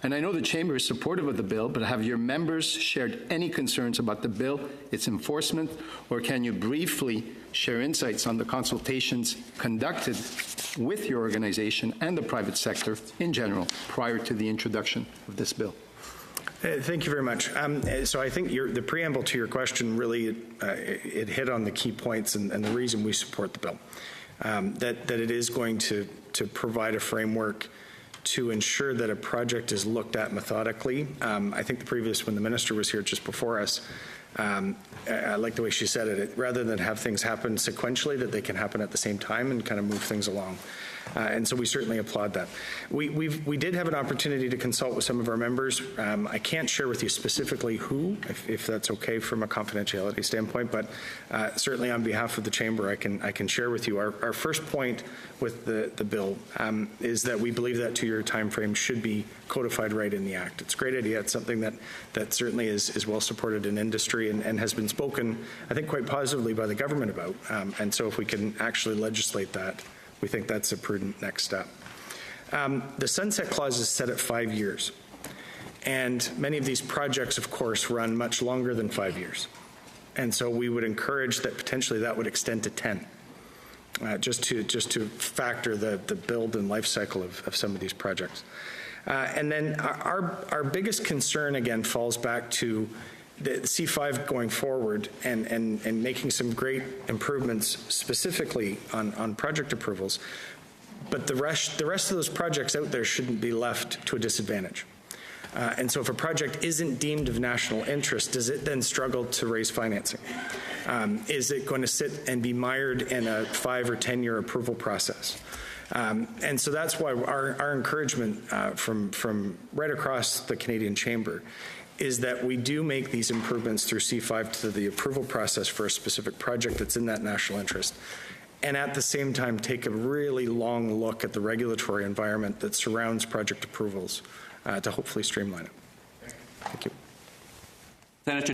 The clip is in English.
And I know the Chamber is supportive of the bill, but have your members shared any concerns about the bill, its enforcement, or can you briefly share insights on the consultations conducted with your organization and the private sector in general prior to the introduction of this bill? Thank you very much. So I think the preamble to your question really it hit on the key points and the reason we support the bill. That it is going to provide a framework to ensure that a project is looked at methodically. I think when the minister was here just before us, I like the way she said it, rather than have things happen sequentially, that they can happen at the same time and kind of move things along. And so we certainly applaud that. We did have an opportunity to consult with some of our members. I can't share with you specifically who, if that's okay from a confidentiality standpoint, but certainly on behalf of the Chamber, I can share with you our first point with the bill is that we believe that 2-year time frame should be codified right in the Act. It's a great idea. It's something that certainly is well supported in industry and has been spoken, I think, quite positively by the government about. And so if we can actually legislate that, we think that's a prudent next step. The sunset clause is set at 5 years. And many of these projects, of course, run much longer than 5 years. And so we would encourage that potentially that would extend to 10, just to factor the build and life cycle of some of these projects. And then our biggest concern, again, falls back to the C-5 going forward and making some great improvements specifically on project approvals, but the rest of those projects out there shouldn't be left to a disadvantage. And so if a project isn't deemed of national interest, does it then struggle to raise financing? Is it going to sit and be mired in a 5 or 10-year approval process? And so that's why our encouragement from right across the Canadian Chamber is that we do make these improvements through C-5 to the approval process for a specific project that's in that national interest, and at the same time take a really long look at the regulatory environment that surrounds project approvals to hopefully streamline it. Thank you. Senator